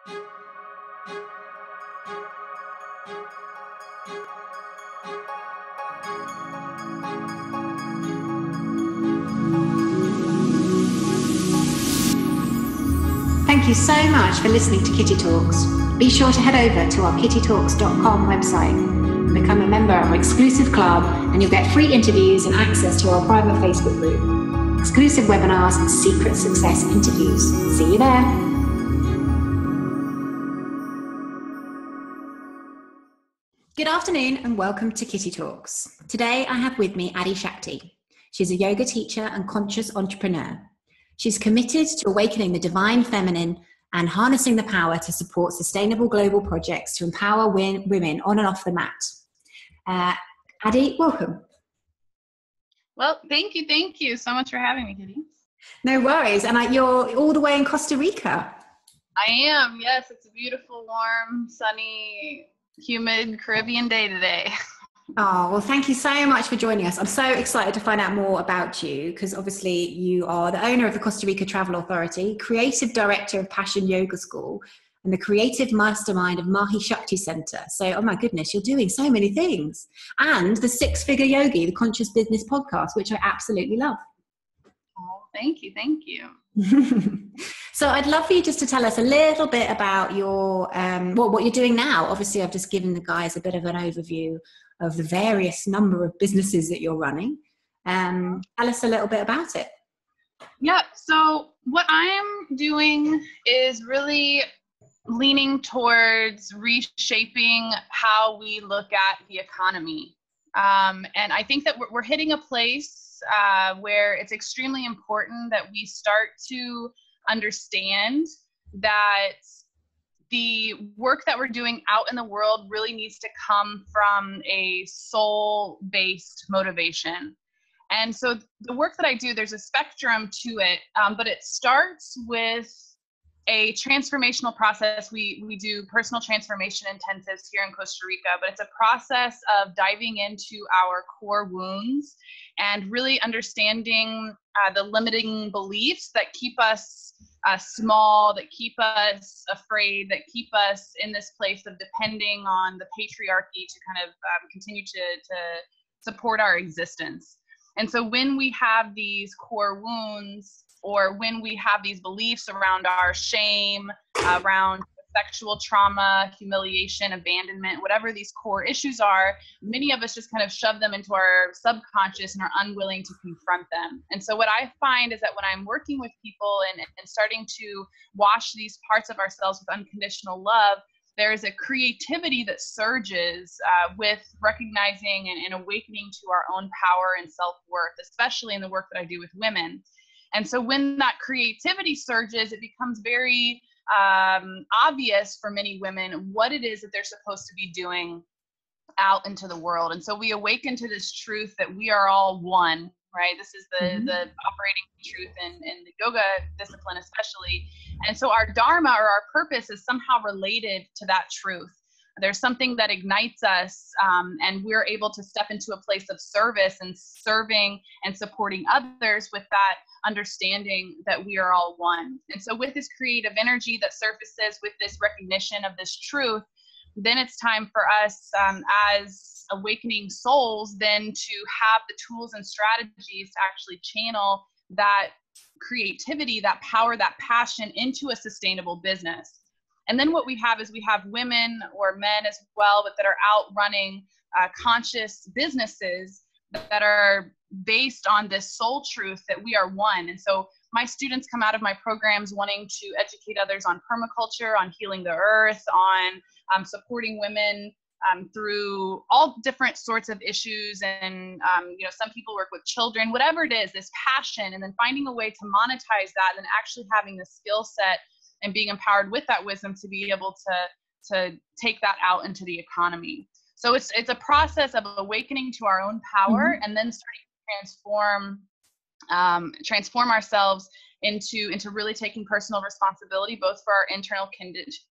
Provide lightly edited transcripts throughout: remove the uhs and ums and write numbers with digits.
Thank you so much for listening to Kitty Talks. Be sure to head over to our kittytalks.com website, become a member of our exclusive club, and you'll get free interviews and access to our private Facebook group, exclusive webinars and secret success interviews. See you there. Good afternoon and welcome to Kitty Talks. Today I have with me Adi Shakti. She's a yoga teacher and conscious entrepreneur. She's committed to awakening the divine feminine and harnessing the power to support sustainable global projects to empower women on and off the mat. Adi, welcome. Well, thank you so much for having me, Kitty. No worries. And you're all the way in Costa Rica. I am, yes. It's a beautiful, warm, sunny, humid Caribbean day today. Oh, well, thank you so much for joining us. I'm so excited to find out more about you because obviously you are the owner of the Costa Rica Travel Authority, creative director of Passion Yoga School, and the creative mastermind of Adi Shakti Center. So, oh my goodness, you're doing so many things. And the Six Figure Yogi, the Conscious Business podcast, which I absolutely love. Oh, thank you. So I'd love for you just to tell us a little bit about your, what you're doing now. Obviously, I've just given the guys a bit of an overview of the various number of businesses that you're running. Tell us a little bit about it. Yeah, so what I'm doing is really leaning towards reshaping how we look at the economy. And I think that we're hitting a place where it's extremely important that we start to understand that the work that we're doing out in the world really needs to come from a soul-based motivation. And so the work that I do, there's a spectrum to it, but it starts with a transformational process. We do personal transformation intensives here in Costa Rica, but it's a process of diving into our core wounds and really understanding the limiting beliefs that keep us small, that keep us afraid, that keep us in this place of depending on the patriarchy to kind of continue to support our existence. And so when we have these core wounds, or when we have these beliefs around our shame, around sexual trauma, humiliation, abandonment, whatever these core issues are, many of us just kind of shove them into our subconscious and are unwilling to confront them. And so what I find is that when I'm working with people and starting to wash these parts of ourselves with unconditional love, there is a creativity that surges with recognizing and awakening to our own power and self-worth, especially in the work that I do with women. And so when that creativity surges, it becomes very obvious for many women what it is that they're supposed to be doing out into the world. And so we awaken to this truth that we are all one, right? This is the operating truth in the yoga discipline especially. And so our dharma, or our purpose, is somehow related to that truth. There's something that ignites us, and we're able to step into a place of service and serving and supporting others with that understanding that we are all one. And so with this creative energy that surfaces with this recognition of this truth, then it's time for us as awakening souls then to have the tools and strategies to actually channel that creativity, that power, that passion into a sustainable business. And then what we have is we have women or men as well, but that are out running conscious businesses that are based on this soul truth that we are one. And so my students come out of my programs wanting to educate others on permaculture, on healing the earth, on supporting women through all different sorts of issues. And, some people work with children, whatever it is, this passion, and then finding a way to monetize that and actually having the skill set and being empowered with that wisdom to be able to take that out into the economy. So it's a process of awakening to our own power and then starting to transform ourselves into really taking personal responsibility, both for our internal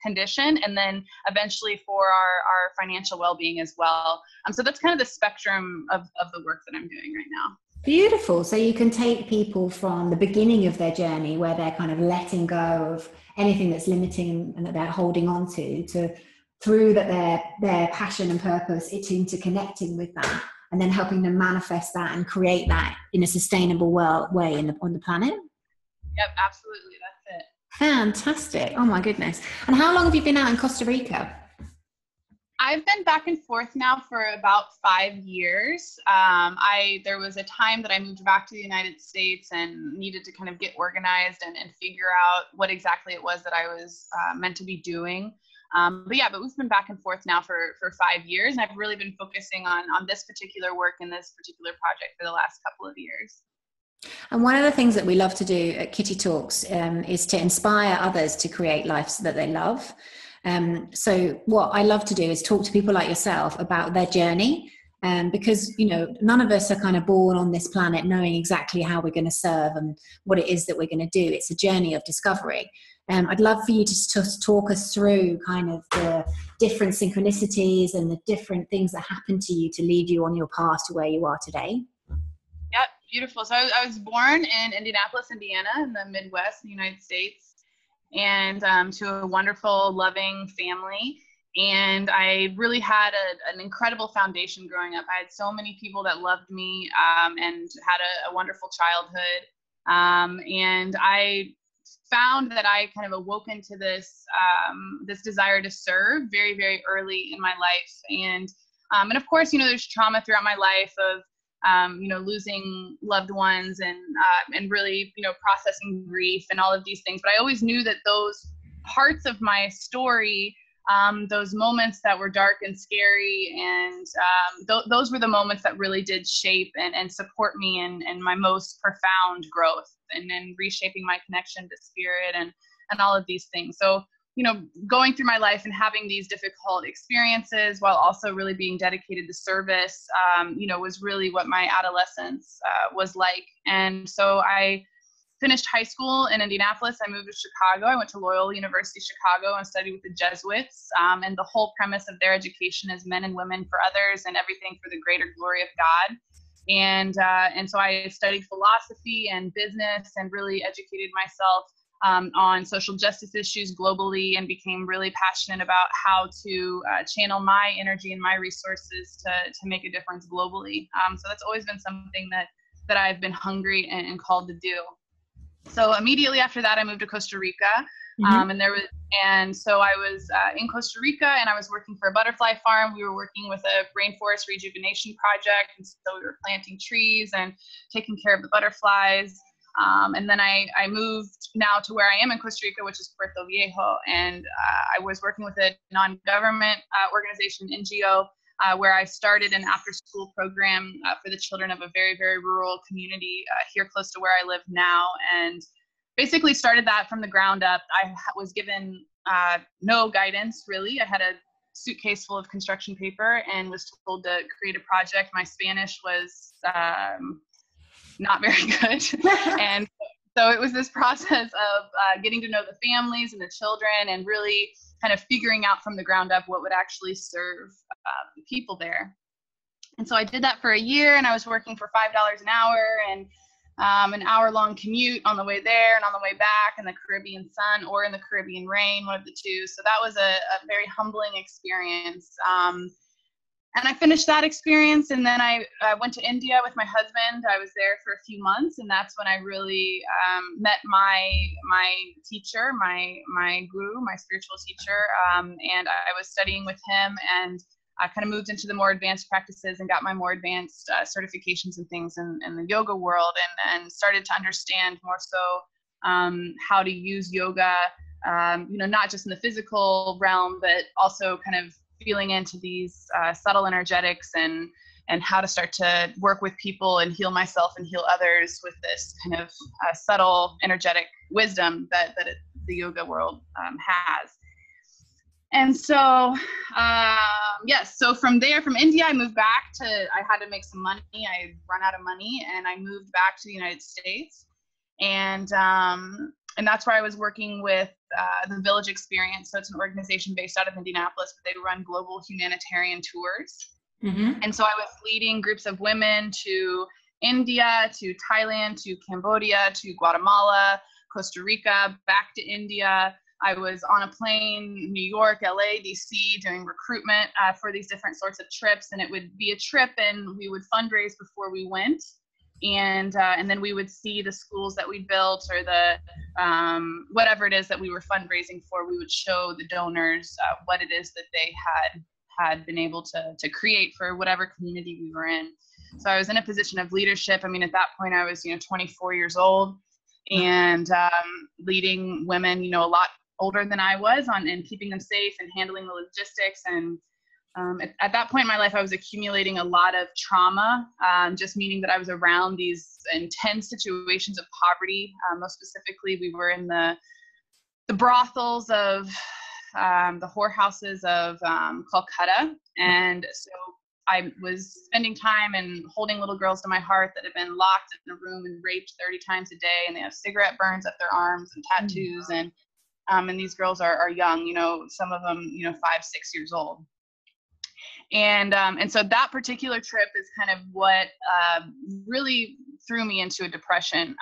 condition and then eventually for our financial well-being as well. So that's kind of the spectrum of the work that I'm doing right now. Beautiful. So you can take people from the beginning of their journey where they're kind of letting go of anything that's limiting and that they're holding on to through that their passion and purpose, it's interconnecting with that, and then helping them manifest that and create that in a sustainable way on the planet. Yep, absolutely. That's it. Fantastic. Oh my goodness. And how long have you been out in Costa Rica? I've been back and forth now for about 5 years. There was a time that I moved back to the United States and needed to kind of get organized and figure out what exactly it was that I was meant to be doing. But we've been back and forth now for 5 years, and I've really been focusing on this particular work and this particular project for the last couple of years. And one of the things that we love to do at Kitty Talks is to inspire others to create lives that they love. So what I love to do is talk to people like yourself about their journey, because, you know, none of us are kind of born on this planet knowing exactly how we're going to serve and what it is that we're going to do. It's a journey of discovery. I'd love for you to talk us through kind of the different synchronicities and the different things that happened to you to lead you on your path to where you are today. Yep, beautiful. So I was born in Indianapolis, Indiana, in the Midwest, in the United States, and to a wonderful, loving family. And I really had an incredible foundation growing up. I had so many people that loved me and had a wonderful childhood. And I found that I kind of awoken to this desire to serve very, very early in my life. And of course, you know, there's trauma throughout my life of losing loved ones and really, you know, processing grief and all of these things. But I always knew that those parts of my story, those moments that were dark and scary, and those were the moments that really did shape and support me in my most profound growth and reshaping my connection to spirit and all of these things. So, you know, going through my life and having these difficult experiences while also really being dedicated to service, was really what my adolescence was like. And so I finished high school in Indianapolis. I moved to Chicago. I went to Loyola University Chicago and studied with the Jesuits. And the whole premise of their education is men and women for others and everything for the greater glory of God. And so I studied philosophy and business and really educated myself on social justice issues globally, and became really passionate about how to channel my energy and my resources to make a difference globally. So that's always been something that I've been hungry and called to do. So immediately after that, I moved to Costa Rica. And so I was in Costa Rica, and I was working for a butterfly farm. We were working with a rainforest rejuvenation project, and so we were planting trees and taking care of the butterflies. And then I moved now to where I am in Costa Rica, which is Puerto Viejo, and I was working with a non-government organization, NGO, where I started an after-school program for the children of a very, very rural community here close to where I live now, and basically started that from the ground up. I was given no guidance, really. I had a suitcase full of construction paper and was told to create a project. My Spanish was not very good. And so it was this process of getting to know the families and the children and really kind of figuring out from the ground up what would actually serve the people there. And so I did that for a year, and I was working for $5 an hour and an hour-long commute on the way there and on the way back in the Caribbean sun or in the Caribbean rain, one of the two. So that was a very humbling experience. And I finished that experience, and then I went to India with my husband. I was there for a few months, and that's when I really met my teacher, my guru, my spiritual teacher, and I was studying with him, and I kind of moved into the more advanced practices and got my more advanced certifications and things in the yoga world, and started to understand more so how to use yoga, not just in the physical realm, but also kind of feeling into these subtle energetics and how to start to work with people and heal myself and heal others with this kind of subtle energetic wisdom that the yoga world has. And so, so from there, from India, I moved back I had to make some money. I had run out of money, and I moved back to the United States. And that's where I was working with the Village Experience. So it's an organization based out of Indianapolis, but they run global humanitarian tours. Mm-hmm. And so I was leading groups of women to India, to Thailand, to Cambodia, to Guatemala, Costa Rica, back to India, I was on a plane, New York, LA, DC, doing recruitment for these different sorts of trips. And it would be a trip and we would fundraise before we went. And then we would see the schools that we built or the whatever it is that we were fundraising for. We would show the donors what it is that they had been able to create for whatever community we were in. So I was in a position of leadership. I mean, at that point I was, 24 years old and leading women, a lot older than I was and keeping them safe and handling the logistics. And at that point in my life, I was accumulating a lot of trauma, just meaning that I was around these intense situations of poverty. Most specifically, we were in the brothels of the whorehouses of Calcutta. And so I was spending time and holding little girls to my heart that had been locked in a room and raped 30 times a day. And they have cigarette burns up their arms and tattoos. And these girls are young, some of them, 5, 6 years old. And so that particular trip is kind of what really threw me into a depression.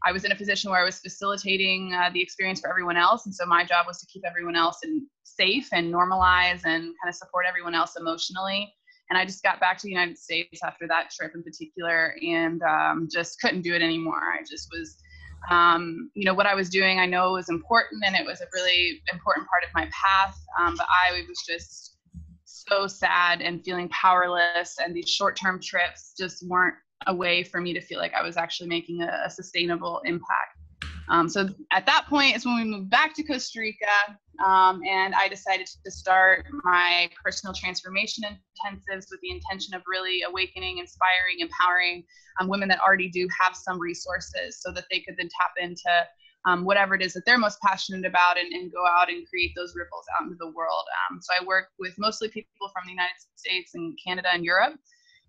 I was in a position where I was facilitating the experience for everyone else. And so my job was to keep everyone else safe and normalize and kind of support everyone else emotionally. And I just got back to the United States after that trip in particular and just couldn't do it anymore. I just was, what I was doing, I know was important and it was a really important part of my path. But I was just so sad and feeling powerless, and these short-term trips just weren't a way for me to feel like I was actually making a sustainable impact. So at that point is when we moved back to Costa Rica, and I decided to start my personal transformation intensives with the intention of really awakening, inspiring, empowering women that already do have some resources so that they could then tap into whatever it is that they're most passionate about and go out and create those ripples out into the world. So I work with mostly people from the United States and Canada and Europe,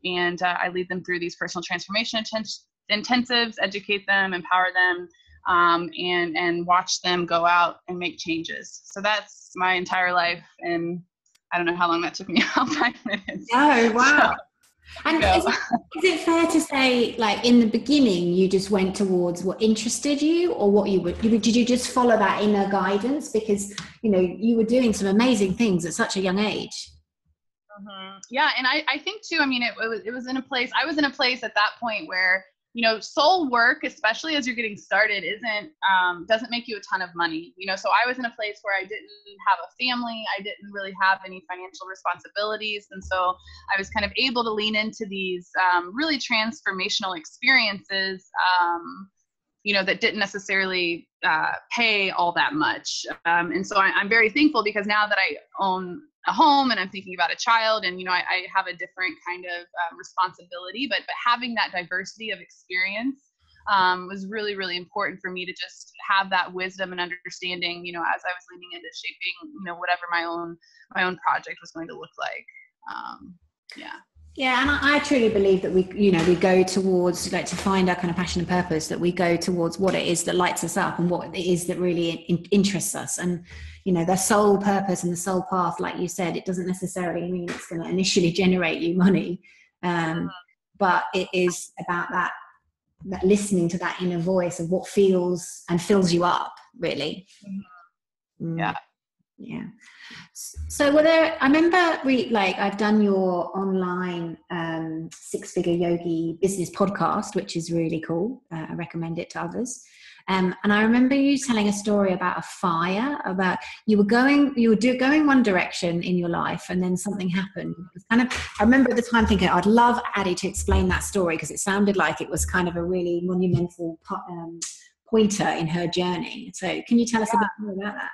and I lead them through these personal transformation intensives, educate them, empower them, and watch them go out and make changes. So that's my entire life, and I don't know how long that took me, about 5 minutes. Oh, wow. So, and is it fair to say, like, in the beginning, you just went towards what interested you, or what did you just follow that inner guidance? Because, you were doing some amazing things at such a young age. Mm-hmm. Yeah. And I think too, I mean, it was in a place, I was in a place at that point where, soul work, especially as you're getting started, doesn't make you a ton of money, so I was in a place where I didn't have a family. I didn't really have any financial responsibilities. And so I was kind of able to lean into these really transformational experiences, that didn't necessarily pay all that much. And so I'm very thankful, because now that I own a home and I'm thinking about a child, and I have a different kind of responsibility, but having that diversity of experience was really, really important for me to just have that wisdom and understanding, as I was leaning into shaping, whatever my own project was going to look like. Yeah, and I truly believe that we go towards, like, to find our kind of passion and purpose, that we go towards what it is that lights us up and what it is that really interests us. And, the soul purpose and the soul path, like you said, it doesn't necessarily mean it's going to initially generate you money. But it is about that listening to that inner voice of what feels and fills you up, really. Yeah. Yeah. So I remember I've done your online Six Figure Yogi business podcast, which is really cool. I recommend it to others. And I remember you telling a story about a fire, about you were going one direction in your life, and then something happened. It was kind of, I remember at the time thinking, I'd love Adi to explain that story, because it sounded like it was kind of a really monumental pointer in her journey. So can you tell us a bit more about that?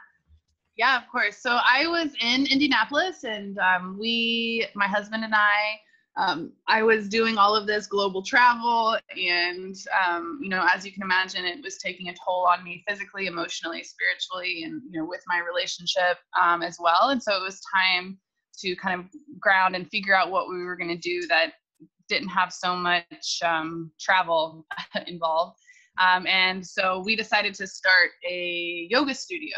Yeah, of course. So I was in Indianapolis, and my husband and I was doing all of this global travel, and as you can imagine, it was taking a toll on me physically, emotionally, spiritually, and with my relationship as well. And so it was time to kind of ground and figure out what we were going to do that didn't have so much travel involved. And so we decided to start a yoga studio.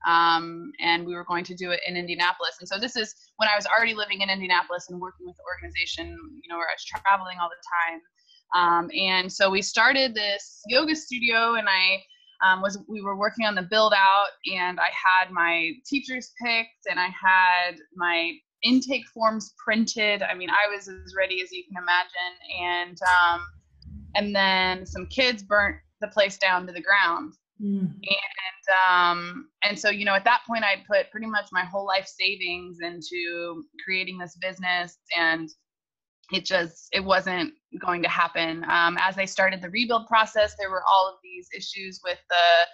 And we were going to do it in Indianapolis. And so this is when I was already living in Indianapolis and working with the organization, where I was traveling all the time. And so we started this yoga studio, and we were working on the build out, and I had my teachers picked and I had my intake forms printed. I mean, I was as ready as you can imagine. And then some kids burnt the place down to the ground. And so, you know, at that point I'd put pretty much my whole life savings into creating this business, and it wasn't going to happen. As I started the rebuild process, there were all of these issues with the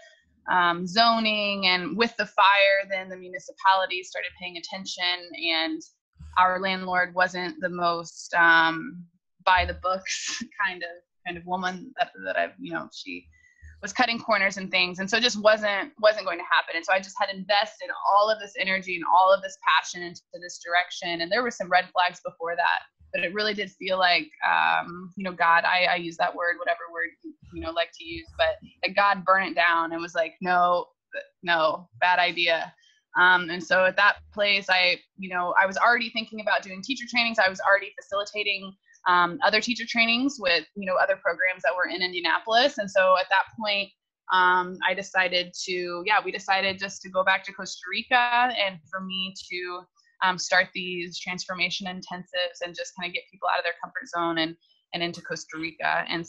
zoning, and with the fire, then the municipality started paying attention, and our landlord wasn't the most by the books kind of woman that I've, you know, she was cutting corners and things, and so it just wasn't going to happen. And so I just had invested all of this energy and all of this passion into this direction, and there were some red flags before that, but it really did feel like, you know, God, I use that word, whatever word you know like to use, but like God burned it down and was like, no, bad idea. And so at that place, I was already thinking about doing teacher trainings. I was already facilitating other teacher trainings with, you know, other programs that were in Indianapolis. And so at that point, we decided just to go back to Costa Rica, and for me to start these transformation intensives and just kind of get people out of their comfort zone and into Costa Rica. And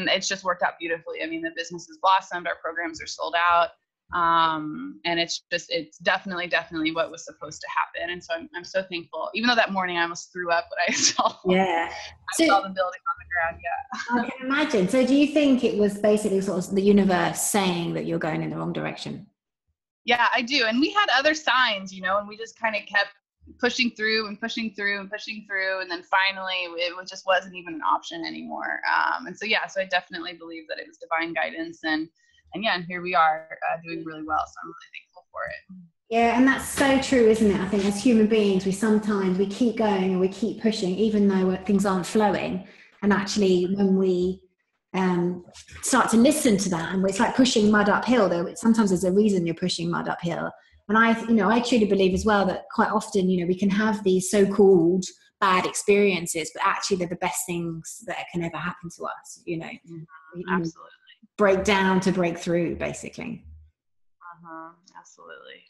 it's just worked out beautifully. I mean, the business has blossomed, our programs are sold out. And it's definitely what was supposed to happen. And so I'm so thankful, even though that morning I almost threw up when I saw, saw the building on the ground. Yeah. I can imagine. So do you think it was basically sort of the universe saying that you're going in the wrong direction? Yeah, I do. And we had other signs, you know, and we just kind of kept pushing through. And then finally it just wasn't even an option anymore. So I definitely believe that it was divine guidance, and here we are doing really well. So I'm really thankful for it. Yeah, and that's so true, isn't it? I think as human beings, we keep going and we keep pushing, even though things aren't flowing. And actually, when we start to listen to that, and it's like pushing mud uphill, though sometimes there's a reason you're pushing mud uphill. And I truly believe as well that quite often, you know, we can have these so-called bad experiences, but actually they're the best things that can ever happen to us, you know. Absolutely. Break down to break through, basically. Absolutely.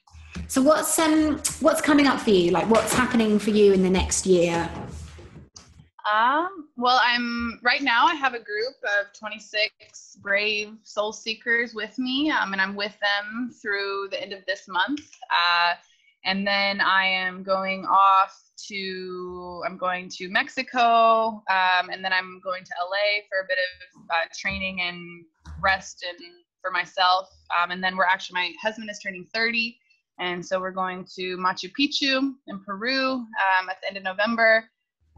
So what's coming up for you? Like, what's happening for you in the next year? Well, right now I have a group of 26 brave soul seekers with me, and I'm with them through the end of this month. And then I am going to Mexico, and then I'm going to LA for a bit of training and rest and for myself. And then my husband is turning 30. And so we're going to Machu Picchu in Peru at the end of November.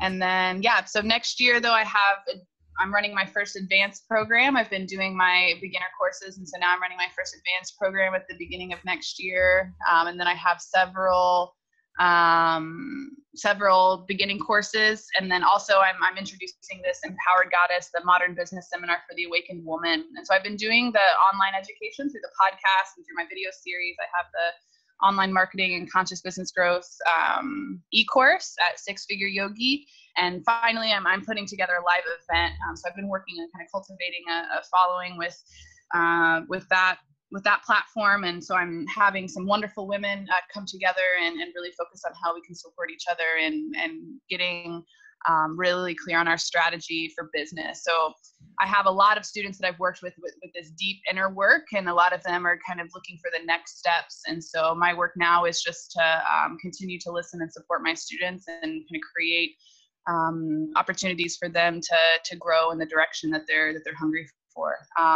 And then, so next year though, I'm running my first advanced program. I've been doing my beginner courses, and so now I'm running my first advanced program at the beginning of next year. And then I have several beginning courses. And then also I'm introducing this Empowered Goddess, the modern business seminar for the Awakened woman. And so I've been doing the online education through the podcast and through my video series. I have the online marketing and conscious business growth e-course at Six Figure Yogi. And finally, I'm putting together a live event. So I've been working on kind of cultivating a following with that platform. And so I'm having some wonderful women come together and really focus on how we can support each other and getting really clear on our strategy for business. So I have a lot of students that I've worked with this deep inner work, and a lot of them are kind of looking for the next steps. And so my work now is just to continue to listen and support my students and kind of create opportunities for them to grow in the direction that they're hungry for.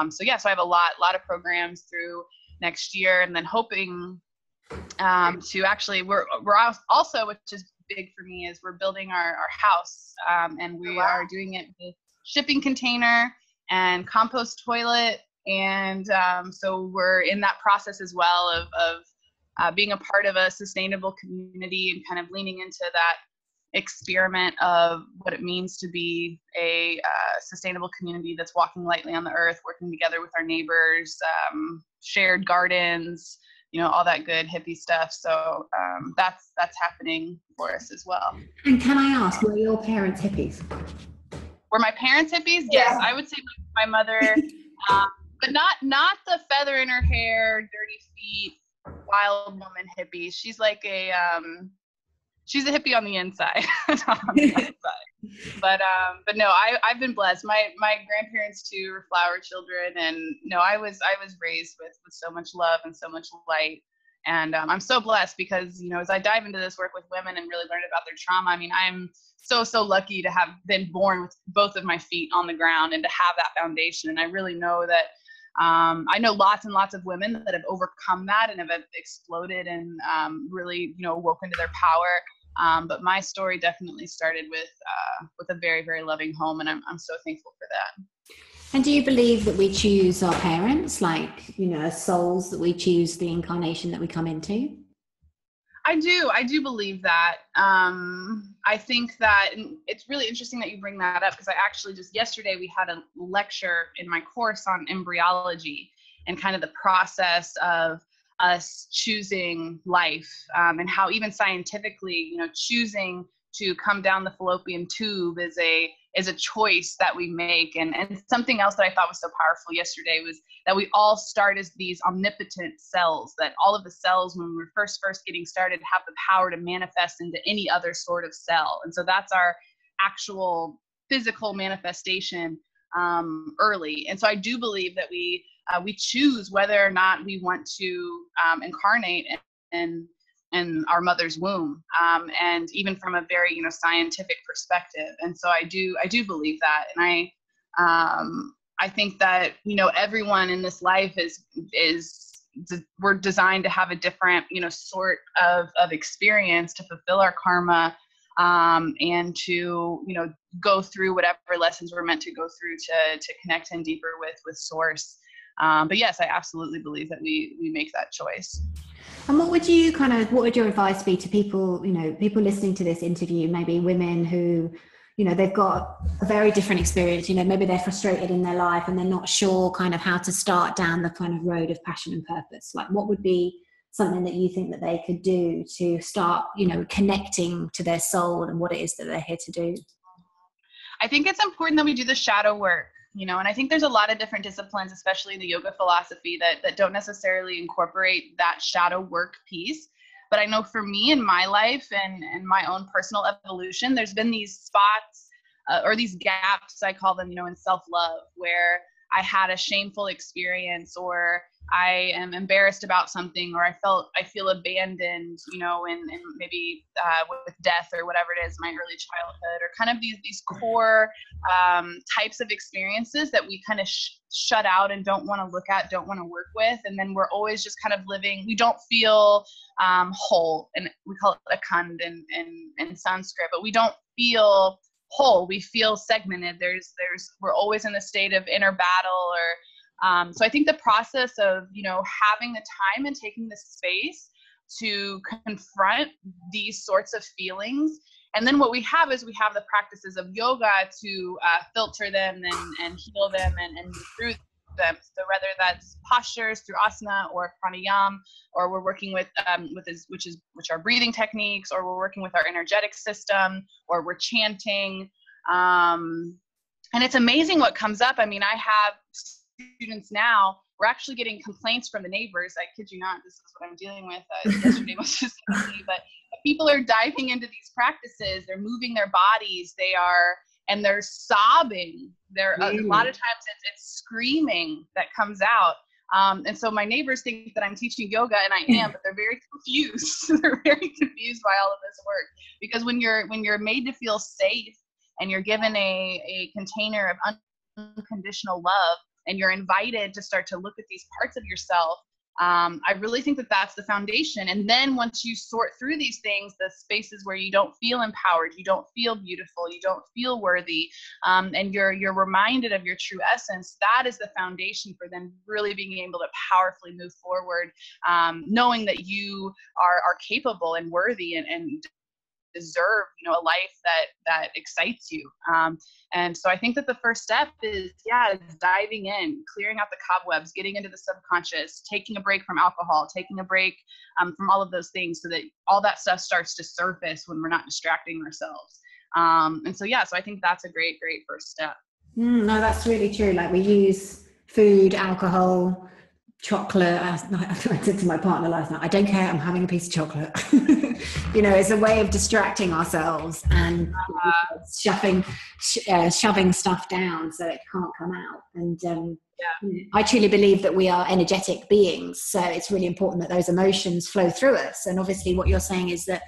So I have a lot of programs through next year, and then hoping to actually, we're also, which is big for me, is we're building our house, and we are doing it with shipping container and compost toilet. And so we're in that process as well of being a part of a sustainable community and kind of leaning into that experiment of what it means to be a sustainable community that's walking lightly on the earth, working together with our neighbors, shared gardens, you know, all that good hippie stuff. So that's happening for us as well. And can I ask, were your parents hippies? Were my parents hippies? Yes, I would say my mother but not the feather in her hair, dirty feet, wild woman hippie. She's like she's a hippie on the inside. Not on the outside. But no, I've been blessed. My grandparents too were flower children, and no, I was raised with so much love and so much light. And I'm so blessed because, you know, as I dive into this work with women and really learn about their trauma, I mean, I'm so lucky to have been born with both of my feet on the ground and to have that foundation. And I really know that I know lots and lots of women that have overcome that and have exploded and really, you know, woken to their power. But my story definitely started with a very, very loving home, and I'm so thankful for that. And do you believe that we choose our parents, like, you know, souls, that we choose the incarnation that we come into? I do believe that. I think that, and it's really interesting that you bring that up, because I actually just yesterday we had a lecture in my course on embryology and kind of the process of us choosing life, and how even scientifically, you know, choosing to come down the fallopian tube is a choice that we make. And something else that I thought was so powerful yesterday was that we all start as these omnipotent cells, that all of the cells when we're first getting started have the power to manifest into any other sort of cell. And so that's our actual physical manifestation early. And so I do believe that we choose whether or not we want to incarnate in our mother's womb, and even from a very, you know, scientific perspective. And so I do believe that. And I think that, you know, everyone in this life we're designed to have a different, you know, sort of experience to fulfill our karma, and to, you know, go through whatever lessons we're meant to go through to connect in deeper with source. But yes, I absolutely believe that we make that choice. And what would your advice be to people, you know, people listening to this interview, maybe women who, you know, they've got a very different experience, you know, maybe they're frustrated in their life and they're not sure kind of how to start down the kind of road of passion and purpose. Like, what would be something that you think that they could do to start, you know, connecting to their soul and what it is that they're here to do? I think it's important that we do the shadow work. You know, and I think there's a lot of different disciplines, especially in the yoga philosophy, that don't necessarily incorporate that shadow work piece. But I know for me in my life and my own personal evolution, there's been these spots or these gaps, I call them, you know, in self-love, where I had a shameful experience, or I am embarrassed about something, or I feel abandoned, you know, and maybe with death or whatever it is, my early childhood, or kind of these core types of experiences that we kind of shut out and don't want to look at, don't want to work with. And then we're always just kind of living, we don't feel whole, and we call it akhand in Sanskrit, but we don't feel whole. We feel segmented. We're always in a state of inner battle, or so I think the process of, you know, having the time and taking the space to confront these sorts of feelings. And then what we have is we have the practices of yoga to filter them and heal them and move through them. So whether that's postures through asana or pranayama, or we're working with which are breathing techniques, or we're working with our energetic system, or we're chanting. And it's amazing what comes up. I mean, I have students now, we're actually getting complaints from the neighbors. I kid you not, this is what I'm dealing with. Yesterday was just crazy, but people are diving into these practices. They're moving their bodies. And they're sobbing. A lot of times it's screaming that comes out. And so my neighbors think that I'm teaching yoga, and I am, but they're very confused. They're very confused by all of this work, because when you're made to feel safe and you're given a container of unconditional love, and you're invited to start to look at these parts of yourself, I really think that that's the foundation. And then once you sort through these things, the spaces where you don't feel empowered, you don't feel beautiful, you don't feel worthy, and you're reminded of your true essence, that is the foundation for then really being able to powerfully move forward, knowing that you are capable and worthy and deserve, you know, a life that excites you. And so I think that the first step is diving in, clearing out the cobwebs, getting into the subconscious, taking a break from alcohol, taking a break from all of those things, so that all that stuff starts to surface when we're not distracting ourselves. So I think that's a great first step. No, that's really true. Like, we use food, alcohol, chocolate. I said to my partner last night, I don't care, I'm having a piece of chocolate. It's a way of distracting ourselves and shoving stuff down so it can't come out. And I truly believe that we are energetic beings, so it's really important that those emotions flow through us. And obviously what you're saying is that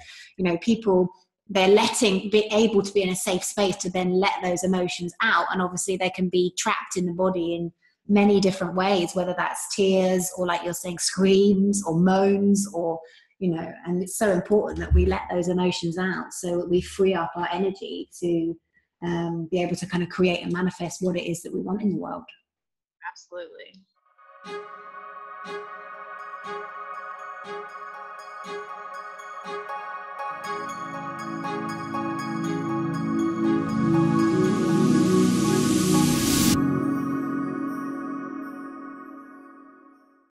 people, they're be able to be in a safe space to then let those emotions out, and obviously they can be trapped in the body in many different ways, whether that's tears or, like you're saying, screams or moans, or and it's so important that we let those emotions out so that we free up our energy to be able to kind of create and manifest what it is that we want in the world. Absolutely.